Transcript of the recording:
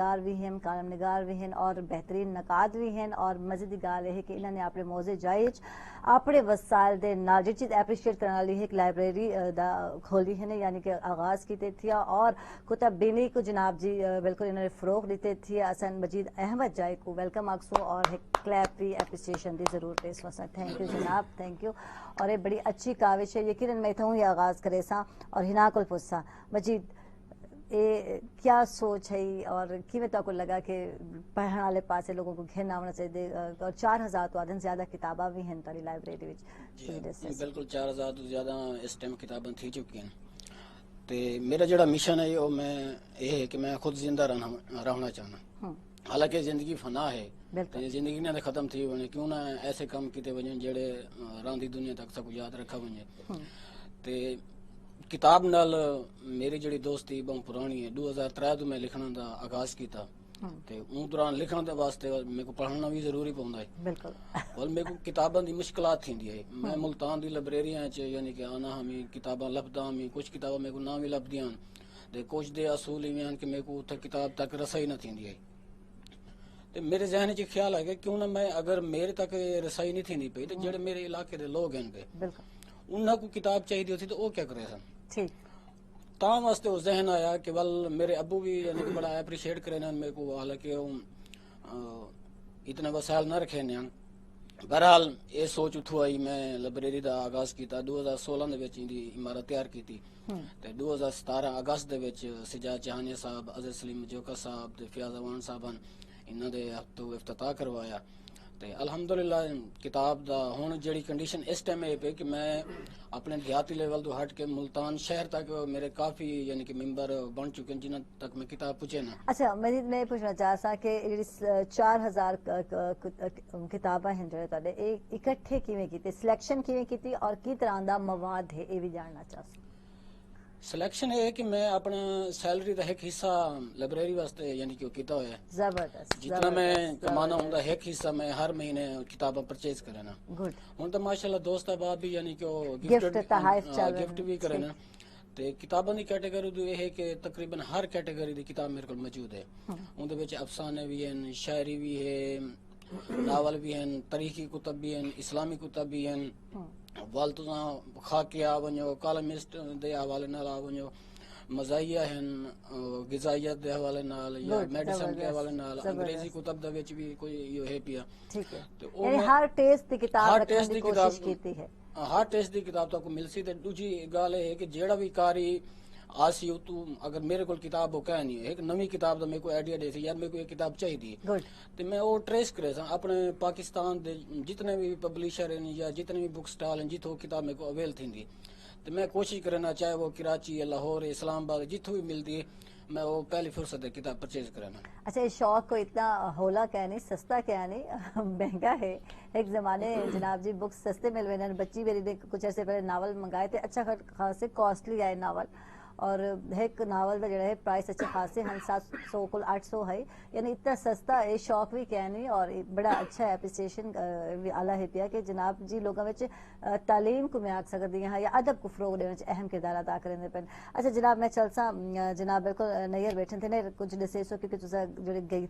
निगार भी हैं, कालम निगार भी हैं और बेहतरीन नकाद भी हैं। और मजीद गाल है कि इन्होंने अपने मौजे जायज अपने वसाइल दे नाल जी चीज़ एप्रीशिएट करने वाली है एक लाइब्रेरी खोली है यानी कि आगाज़ की थी और कुतब बीनी को जनाब जी बिल्कुल इन्होंने फ़रोग दी थी। असन मजीद अहमद जाए को वेलकम आखसू और एक क्लैप भी एप्रीसिएशन की ज़रूरत है इस वक्त। थैंक यू जनाब, थैंक यू। और ये बड़ी अच्छी काविश है, यकीनन मैं इतों ही आगाज़ करे सा और हिना कुल पुछसा मजीद ये क्या सोच है और किमें तो लगा कि पढ़ने वाले पासे लोगों को घेरना होना चाहिए। और 4000 तो आदन ज्यादा किताबा भी हैं तारी लाइब्रेरी बिल्कुल 4000 तो ज्यादा इस टाइम किताबें थी चुकी हैं। तो मेरा जो मिशन है वो मैं ये है कि मैं खुद जिंदा रहना चाहना। हालांकि जिंदगी फना है, जिंदगी ने खत्म थी वने क्यों ना ऐसे काम किते वजन जेड़े रांदी दुनिया तक सब याद रखा वने। ते किताब नाल मेरी जड़ी दोस्ती बहुत पुरानी है। 2003 तो मैं लिखना दा आगाज किया ते उन दौरान लिखण दे वास्ते मेरे को पढ़ना भी जरूरी पौंदा है। बिल्कुल और मेरे को किताबां दी मुश्किलात थींदी है। मैं मुल्तान दी लाइब्रेरियां च यानी कि आना हमें किताबां लभदा हमें कुछ किताबां मेरे को ना भी लभदियां ते कुछ दे असूल इवें कि मेरे को उथे किताब तक रसाई ना थींदी है। ते मेरे जहन च ख्याल है कि क्यों ना मैं अगर मेरे तक रसाई नहीं थींदी पई ते जेड़े मेरे इलाके दे लोग हैं पे उन्हां को किताब चाहिए होती तो वो क्या करे सन। ठीक तां वास्ते उस जहन आया कि वल मेरे अबू भी यानी कि बड़ा एप्रीशिएट करे ना मेरे को। हालांकि इतने वसाइल ना रखे ने। बहरहाल ये सोच उठू आई, मैं लाइब्रेरी का आगाज किया 2016 दे इमारत तैयार की थी। 2017 अगस्त दे विच सिजाद जहानिया साहब, अजहर सलीम जोका साहब ते फियाज अवान साहब इन्हां दे हत्थों इफ्तिताह करवाया। ते अल्हम्दुलिल्लाह किताब दा हुण जेड़ी कंडीशन इस टाइम है पे कि मैं अपने देहाती लेवल तो हट के मुल्तान शहर तक मेरे काफी यानी कि मेंबर बन चुके हैं जिन्हां तक मैं किताब पुछे ना। अच्छा मैं पूछना चाह सा कि 4000 किताबां हैं जो तुहाडे इकट्ठे किवें कीते, सिलेक्शन किवें कीती और की तरह दा मवाद है ये भी जानना चाहता। सिलेक्शन है कि मैं अपना सैलरी का एक हिस्सा लाइब्रेरी वास्ते यानी कि किया हुआ है। जबरदस्त जितना मैं कमाना होंदा एक हिस्सा मैं हर महीने किताबें परचेज करे ना। गुड हुन तो माशाल्लाह दोस्त अहबाब भी यानी कि गिफ्ट भी करे ना। ते किताबां दी कैटेगरी तो ये है कि तकरीबन हर कैटेगरी दी किताब मेरे को मौजूद है। उनदे विच अफसाने भी हैं, शायरी भी है, नावल भी हैं, तरीकी कुतब भी हैं, इस्लामी कुतब भी हैं। वाल तुसा खाके आ वञो, कॉलमिस्ट दे हवाले नाल आ वञो, मज़ाहिया हैं गिज़ाइयत दे हवाले नाल या मेडिसिन के हवाले नाल, अंग्रेजी कुतब दे विच भी कोई यो है पिया। ठीक है, यानी हर टेस्ट दी किताब रखने दी कोशिश कीती है। हर टेस्ट दी किताब तो मिलसी। ते दूजी गल है कि जेड़ा भी कारी आसी तू अगर मेरे को किताब हो कह नहीं है एक नवी किताब दा मेरे को आइडिया दे सी यार मेरे को ये किताब चाहिए तो मैं वो ट्रेस करे सा अपने पाकिस्तान दे जितने भी पब्लिशर हैं या जितने भी बुक स्टॉल हैं जिथों किताब मेरे को अवेल थी तो मैं कोशिश करना चाहे वो कराची या लाहौर इस्लामाबाद जिथों भी मिलती है मैं वो पहली फुर्सत है किताब परचेज कराना। अच्छा, इस शौक को इतना होला क्या नहीं, सस्ता क्या नहीं महंगा है। एक जमाने जनाब जी बुक्स सस्ते मिल रहे, बच्ची मेरी ने कुछ ऐसे पहले नावल मंगाए थे, अच्छा खासे कॉस्टली आए नावल। और एक नावल का जरा है प्राइस अच्छे खासे हम 700 कुल 800 है, यानी इतना सस्ता है। शौक भी क्या नहीं और बड़ा अच्छा एप्रिसिएशन आला है पिया कि जनाब जी लोगों में तालीम को मैं आख सकती हाँ या अदब को फरोग देने अहम किरदार अदा करें पे। अच्छा जनाब मैं चलसा जनाब बिल्कुल नैयर बैठे थे ना कुछ दसे सो क्योंकि तुसा जो गई